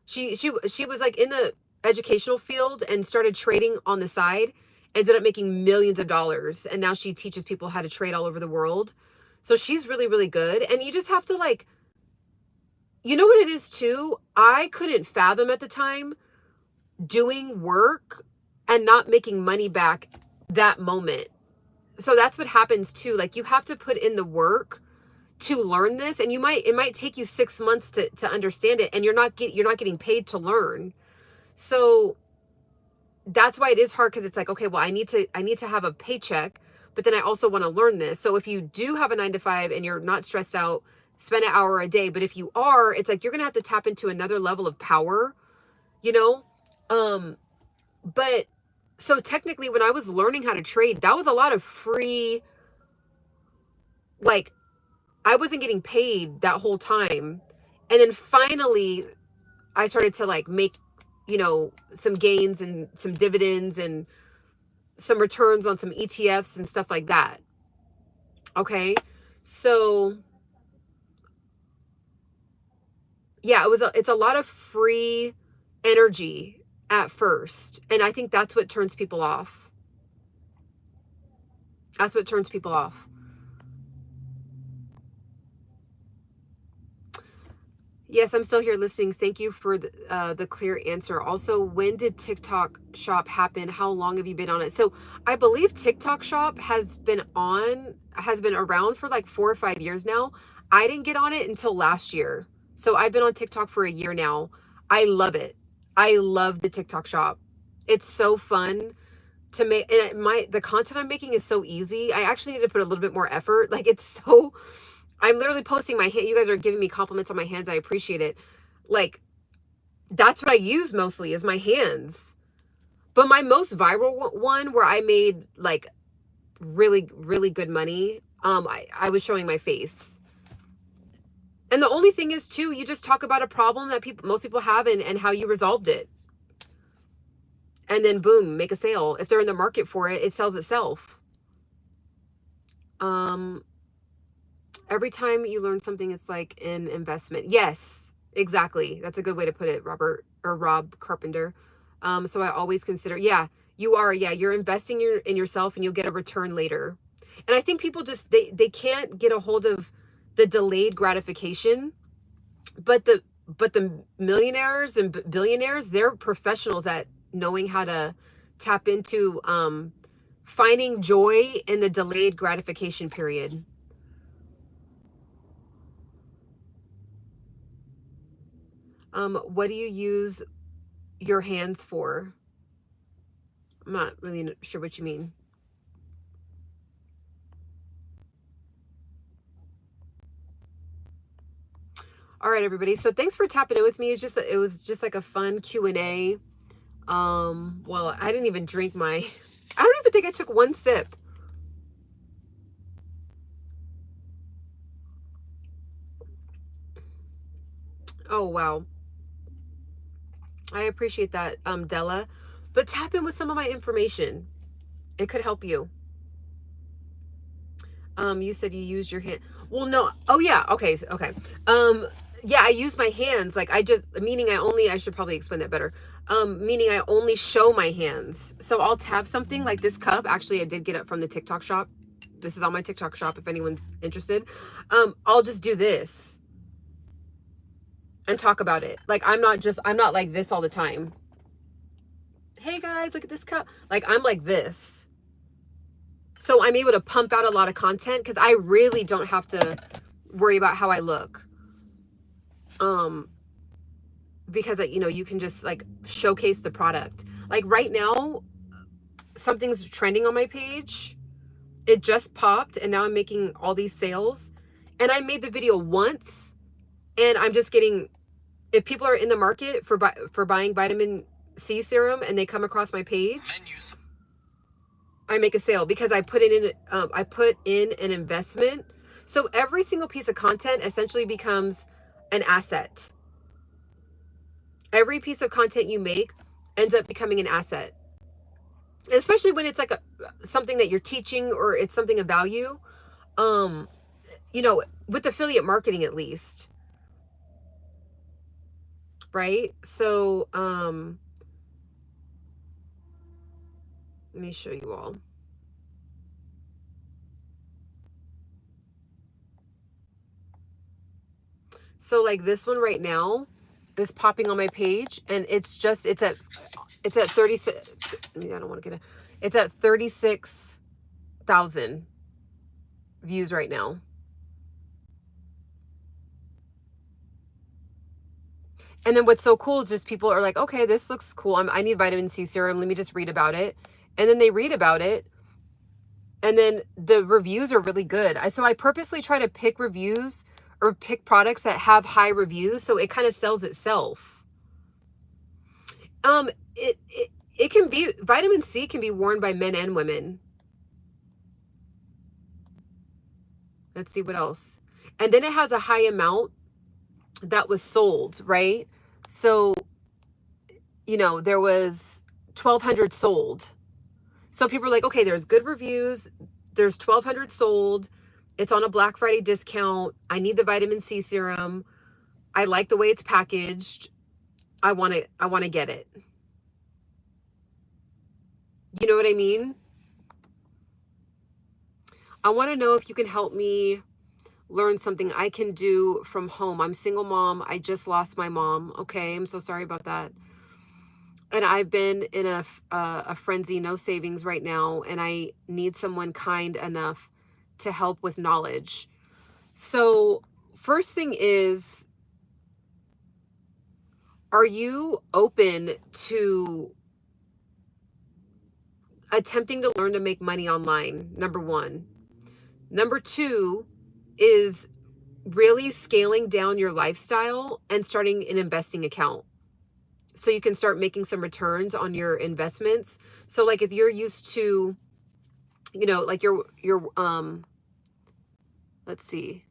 She was like in the educational field and started trading on the side. Ended up making millions of dollars, and now she teaches people how to trade all over the world. So she's really, really good. And you just have to what it is too? I couldn't fathom at the time doing work and not making money back that moment. So that's what happens too. Like you have to put in the work to learn this, and it might take you 6 months to understand it, and you're not getting paid to learn. So that's why it is hard, because it's like, okay, well, I need to have a paycheck, but then I also want to learn this. So if you do have a 9-to-5 and you're not stressed out, spend an hour a day. But if you are, it's like you're gonna have to tap into another level of power, but so technically when I was learning how to trade, that was a lot of free, like I wasn't getting paid that whole time. And then finally I started to make, some gains and some dividends and some returns on some ETFs and stuff like that. Okay. So yeah, it's a lot of free energy at first. And I think that's what turns people off. That's what turns people off. Yes, I'm still here listening. Thank you for the clear answer. Also, when did TikTok Shop happen? How long have you been on it? So I believe TikTok Shop has been around for like 4 or 5 years now. I didn't get on it until last year. So I've been on TikTok for a year now. I love it. I love the TikTok Shop. It's so fun to make, and the content I'm making is so easy. I actually need to put a little bit more effort. Like, it's so, I'm literally posting my hand. You guys are giving me compliments on my hands. I appreciate it. Like, that's what I use mostly is my hands. But my most viral one where I made like really, really good money, I was showing my face. And the only thing is too, you just talk about a problem that most people have and how you resolved it. And then boom, make a sale. If they're in the market for it, it sells itself. Every time you learn something, it's like an investment. Yes, exactly. That's a good way to put it, Rob Carpenter. So I always consider, yeah, you are, yeah, you're investing in yourself and you'll get a return later. And I think people just, they can't get a hold of the delayed gratification, but the millionaires and billionaires, they're professionals at knowing how to tap into finding joy in the delayed gratification period. What do you use your hands for? I'm not really sure what you mean. All right, everybody. So thanks for tapping in with me. It was just like a fun Q&A. Well, I didn't even drink I don't even think I took one sip. Oh, wow. I appreciate that, Della. But tap in with some of my information. It could help you. You said you used your hand. Well, no. Oh, yeah. Okay. Okay. Yeah, I use my hands. Like I should probably explain that better. Meaning I only show my hands. So I'll tap something like this cup. Actually, I did get it from the TikTok shop. This is on my TikTok shop if anyone's interested. I'll just do this and talk about it. Like, I'm not like this all the time. Hey guys, look at this cup. Like, I'm like this. So I'm able to pump out a lot of content because I really don't have to worry about how I look. Because you can just like showcase the product. Like right now, something's trending on my page. It just popped and now I'm making all these sales. And I made the video once and I'm just getting, if people are in the market for buying vitamin C serum and they come across my page, I make a sale because I put in an investment. So every single piece of content essentially becomes an asset. Every piece of content you make ends up becoming an asset, especially when it's like something that you're teaching or it's something of value. With affiliate marketing, at least, right? So let me show you all. So like this one right now is popping on my page and it's at 36. I don't want to get it. It's at 36,000 views right now. And then what's so cool is just people are like, okay, this looks cool. I need vitamin C serum. Let me just read about it. And then they read about it. And then the reviews are really good. So I purposely try to pick reviews or pick products that have high reviews. So it kind of sells itself. It can be, vitamin C can be worn by men and women. Let's see what else. And then it has a high amount that was sold, right? So, there was 1,200 sold. So people are like, okay, there's good reviews. There's 1,200 sold. It's on a Black Friday discount. I need the vitamin C serum. I like the way it's packaged. I want to get it. You know what I mean? I want to know if you can help me learn something I can do from home. I'm single mom. I just lost my mom. Okay, I'm so sorry about that. And I've been in a frenzy, no savings right now, and I need someone kind enough to help with knowledge. So first thing is, are you open to attempting to learn to make money online? Number one. Number two is really scaling down your lifestyle and starting an investing account, so you can start making some returns on your investments. So like if you're used to, you know, like your let's see.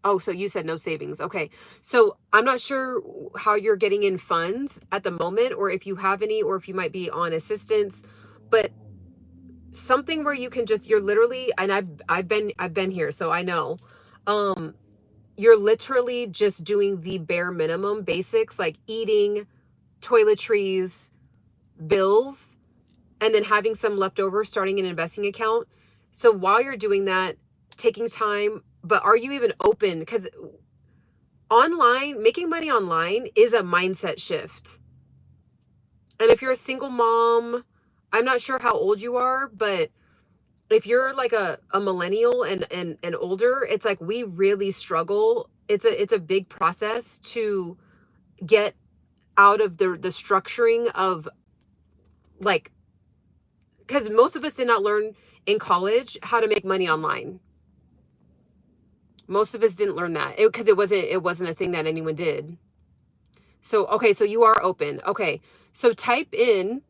Oh, so you said no savings. Okay. So I'm not sure how you're getting in funds at the moment, or if you have any, or if you might be on assistance, but something where you can just, you're literally, and I've been here, so I know. You're literally just doing the bare minimum basics, like eating, toiletries, bills, and then having some leftover, starting an investing account. So while you're doing that, taking time, but are you even open? Because online, making money online is a mindset shift. And if you're a single mom, I'm not sure how old you are, but if you're like a millennial and older, it's like we really struggle. It's a big process to get out of the structuring of, like, because most of us did not learn in college how to make money online. Most of us didn't learn that because it wasn't a thing that anyone did. So okay, so you are open. Okay, so type in.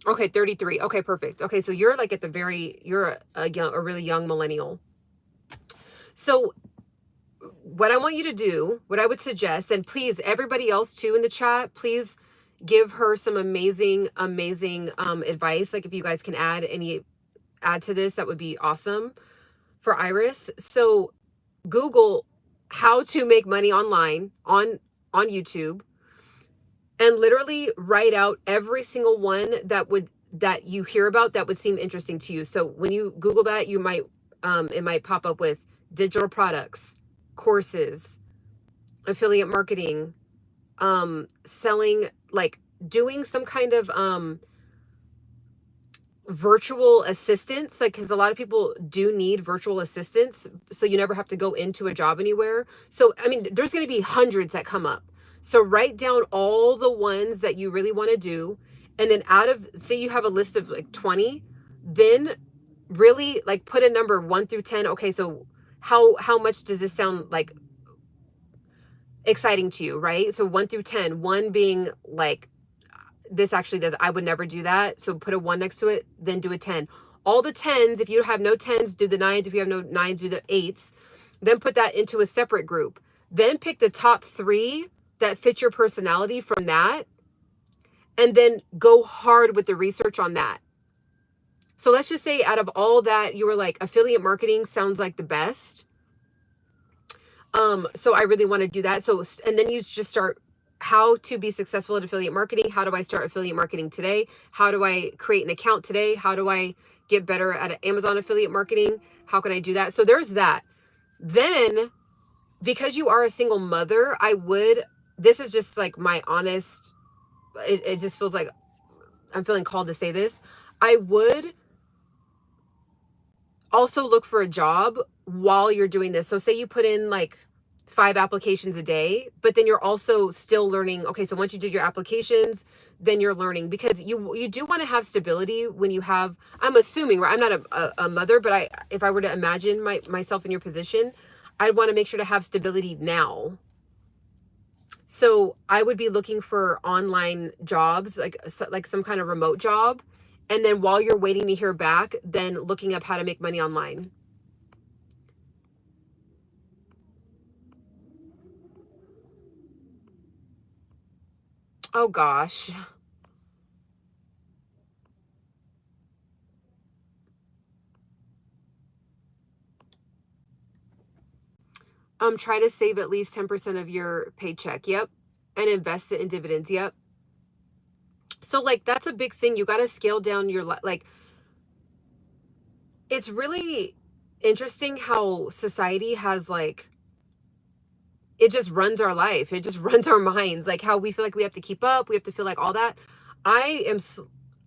Okay, 33. Okay, perfect. Okay, so you're like at the very, you're a really young millennial. So what I want you to do, what I would suggest, and please, everybody else too in the chat, please give her some amazing advice. Like if you guys can add to this, that would be awesome for Iris. So Google how to make money online on YouTube, and literally write out every single one that you hear about that would seem interesting to you. So when you Google that, you might it might pop up with digital products, courses, affiliate marketing, selling, like doing some kind of virtual assistants, like, because a lot of people do need virtual assistants, so you never have to go into a job anywhere. So I mean, there's going to be hundreds that come up. So write down all the ones that you really want to do, and then out of, say you have a list of like 20, then really like put a number 1 through 10. Okay, so how much does this sound like exciting to you, right? So 1 through 10, 1 being like, this actually does, I would never do that. So put a 1 next to it, then do a 10. All the 10s, if you have no 10s, do the 9s. If you have no 9s, do the 8s. Then put that into a separate group. Then pick the top 3 that fit your personality from that. And then go hard with the research on that. So let's just say out of all that, you were like, affiliate marketing sounds like the best. So I really want to do that. So, and then you just start, how to be successful at affiliate marketing. How do I start affiliate marketing today? How do I create an account today? How do I get better at Amazon affiliate marketing? How can I do that? So there's that. Then, because you are a single mother, this is just like my honest, it just feels like I'm feeling called to say this. I would also look for a job while you're doing this. So say you put in like 5 applications a day, but then you're also still learning. Okay, so once you did your applications, then you're learning, because you do want to have stability when you have, I'm assuming, right? I'm not a mother, but if I were to imagine myself in your position, I'd want to make sure to have stability now. So I would be looking for online jobs, like some kind of remote job. And then while you're waiting to hear back, then looking up how to make money online. Oh gosh. Try to save at least 10% of your paycheck. Yep. And invest it in dividends. Yep. So like, that's a big thing. You got to scale down your, like, it's really interesting how society has like, it just runs our life. It just runs our minds. Like how we feel like we have to keep up. We have to feel like all that. I'm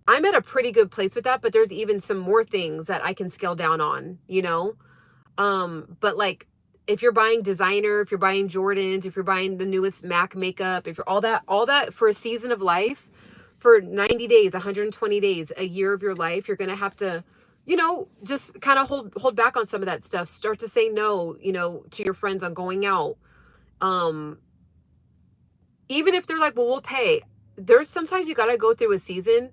at a pretty good place with that, but there's even some more things that I can scale down on, you know? But like, if you're buying designer, if you're buying Jordans, if you're buying the newest MAC makeup, if you're all that for a season of life, for 90 days, 120 days, a year of your life, you're going to have to, you know, just kind of hold back on some of that stuff. Start to say no, you know, to your friends on going out. Even if they're like, well, we'll pay. There's sometimes you got to go through a season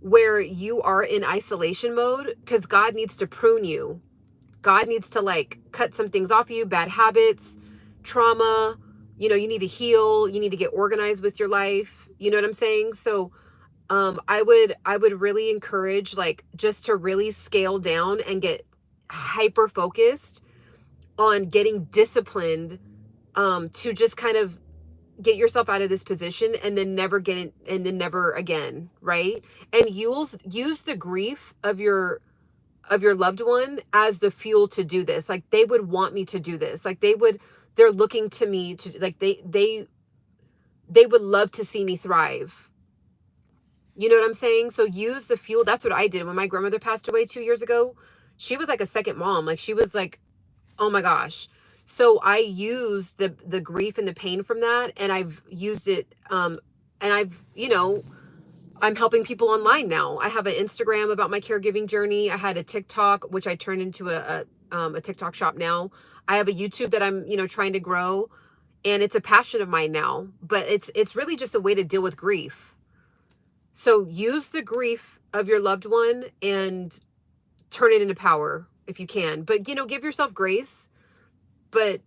where you are in isolation mode because God needs to prune you. God needs to like cut some things off you, bad habits, trauma, you know, you need to heal, you need to get organized with your life. You know what I'm saying? So, I would really encourage like just to really scale down and get hyper focused on getting disciplined, to just kind of get yourself out of this position and then never get it and then never again. Right. And use the grief of your loved one as the fuel to do this. Like they would want me to do this. Like they're looking to me to like, they would love to see me thrive. You know what I'm saying? So use the fuel. That's what I did when my grandmother passed away 2 years ago. She was like a second mom. Like she was like, oh my gosh. So I used the grief and the pain from that. And I've used it. And I've, you know, I'm helping people online now. I have an Instagram about my caregiving journey. I had a TikTok, which I turned into a TikTok shop now. I have a YouTube that I'm, you know, trying to grow, and it's a passion of mine now, but it's really just a way to deal with grief. So use the grief of your loved one and turn it into power if you can, but, you know, give yourself grace, but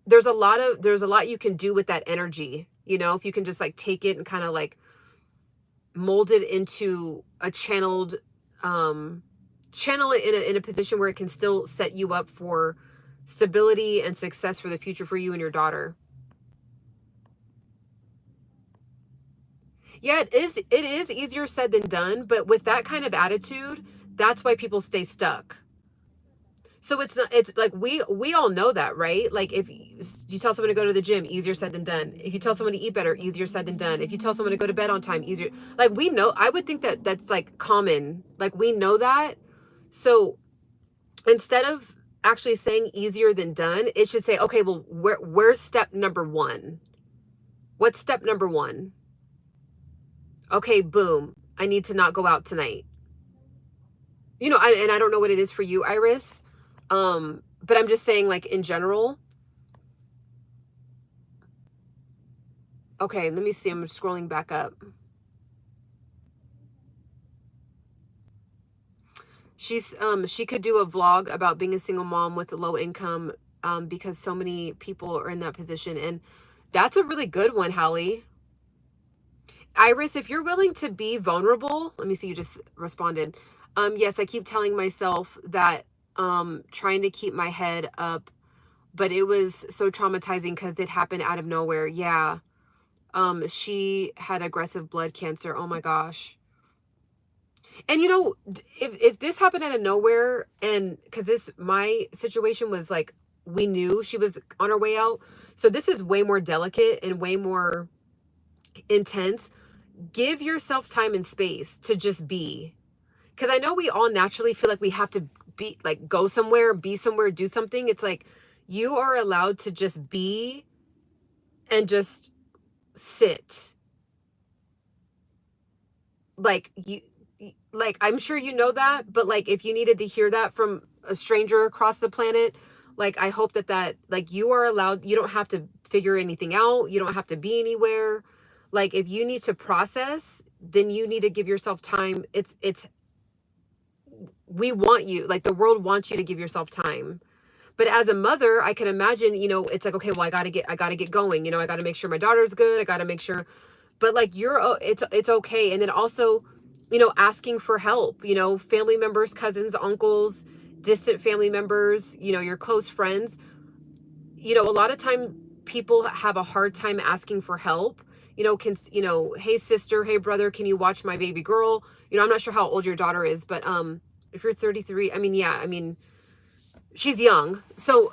there's a lot you can do with that energy. You know, if you can just like take it and kind of like mold it into a channel it in a position where it can still set you up for stability and success for the future for you and your daughter. Yeah, it is easier said than done, but with that kind of attitude, that's why people stay stuck. So it's like we all know that, right? Like if you tell someone to go to the gym, easier said than done. If you tell someone to eat better, easier said than done. If you tell someone to go to bed on time, easier. Like we know, I would think that that's like common. Like we know that. So instead of actually saying easier than done, it should say, okay, well, where's step number one? What's step number one? Okay, boom. I need to not go out tonight. You know, and I don't know what it is for you, Iris. But I'm just saying, like, in general. Okay, let me see. I'm scrolling back up. She could do a vlog about being a single mom with a low income, because so many people are in that position. And that's a really good one, Hallie. Iris, if you're willing to be vulnerable, let me see, you just responded. Yes, I keep telling myself that, trying to keep my head up, but it was so traumatizing because it happened out of nowhere. Yeah. She had aggressive blood cancer. Oh my gosh. And you know, if this happened out of nowhere, and because my situation was like, we knew she was on her way out. So this is way more delicate and way more intense. Give yourself time and space to just be. Because I know we all naturally feel like we have to be like, go somewhere, be somewhere, do something. It's like you are allowed to just be and just sit. Like I'm sure you know that, but like if you needed to hear that from a stranger across the planet, like I hope that like you are allowed, you don't have to figure anything out. You don't have to be anywhere. Like if you need to process, then you need to give yourself time. We want you, like the world wants you to give yourself time. But as a mother, I can imagine, you know, it's like, okay, well, I gotta get going. You know, I gotta make sure my daughter's good. I gotta make sure, but like it's okay. And then also, you know, asking for help, you know, family members, cousins, uncles, distant family members, you know, your close friends. you know, a lot of time people have a hard time asking for help. You know, hey sister, hey brother, can you watch my baby girl? You know, I'm not sure how old your daughter is, but if you're 33, I mean, yeah, I mean, she's young. So,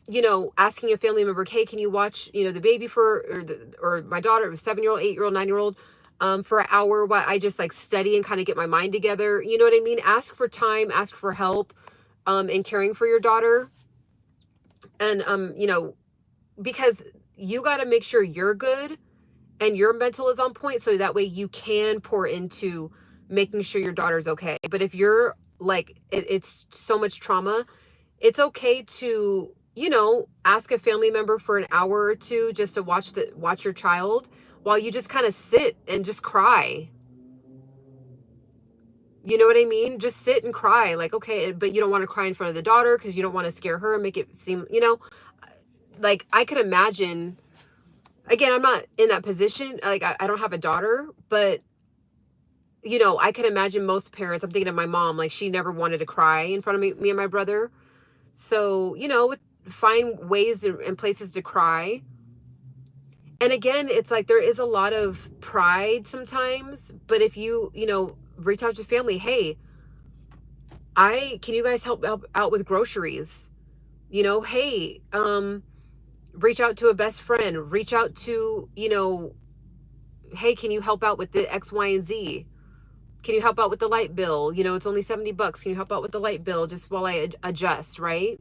you know, asking a family member, hey, can you watch, you know, the baby or my daughter, 7-year-old, 8-year-old, 9-year-old, for an hour while I just like study and kind of get my mind together. You know what I mean? Ask for time, ask for help, in caring for your daughter. And, you know, because you got to make sure you're good and your mental is on point. So that way you can pour into making sure your daughter's okay. But if you're like, it's so much trauma, it's okay to, you know, ask a family member for an hour or two just to watch your child while you just kind of sit and just cry. You know what I mean? Just sit and cry. Like, okay, but you don't want to cry in front of the daughter because you don't want to scare her and make it seem, you know, like I could imagine, again, I'm not in that position. Like I don't have a daughter, but you know, I can imagine most parents, I'm thinking of my mom, like she never wanted to cry in front of me and my brother. So, you know, find ways and places to cry. And again, it's like there is a lot of pride sometimes, but if you know, reach out to family, hey, can you guys help out with groceries? You know, hey, reach out to a best friend, reach out to, you know, hey, can you help out with the X, Y, and Z? Can you help out with the light bill? You know, it's only $70. Can you help out with the light bill just while I adjust, right?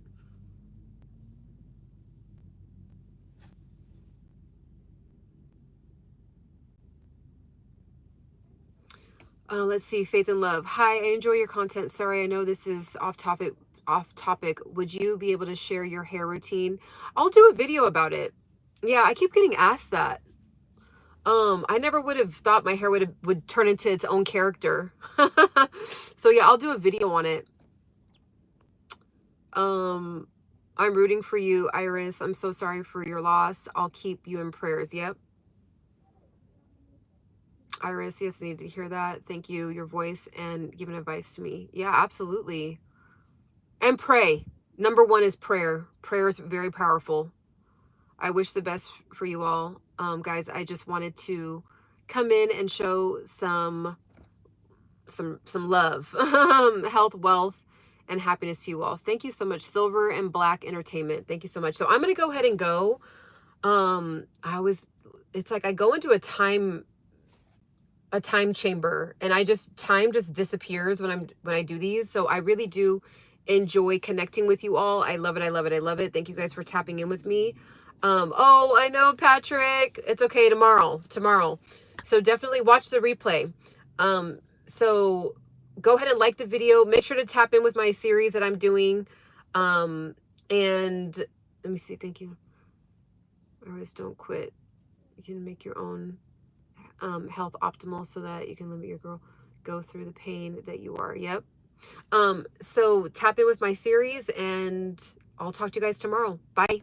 Let's see, Faith and Love. Hi, I enjoy your content. Sorry, I know this is off topic. Would you be able to share your hair routine? I'll do a video about it. Yeah, I keep getting asked that. I never would have thought my hair would turn into its own character. So yeah, I'll do a video on it. I'm rooting for you, Iris. I'm so sorry for your loss. I'll keep you in prayers. Yep. Iris, yes, I need to hear that. Thank you, your voice and giving advice to me. Yeah, absolutely. And pray. Number one is prayer. Prayer is very powerful. I wish the best for you all. Guys, I just wanted to come in and show some love, health, wealth, and happiness to you all. Thank you so much. Silver and Black Entertainment. Thank you so much. So I'm going to go ahead and go. It's like I go into a time chamber and time just disappears when I do these. So I really do enjoy connecting with you all. I love it. I love it. I love it. Thank you guys for tapping in with me. Oh, I know, Patrick. It's okay. Tomorrow. So definitely watch the replay. So go ahead and like the video. Make sure to tap in with my series that I'm doing. And let me see. Thank you. RYZE, don't quit. You can make your own health optimal so that you can limit your girl go through the pain that you are. Yep. So tap in with my series and I'll talk to you guys tomorrow. Bye.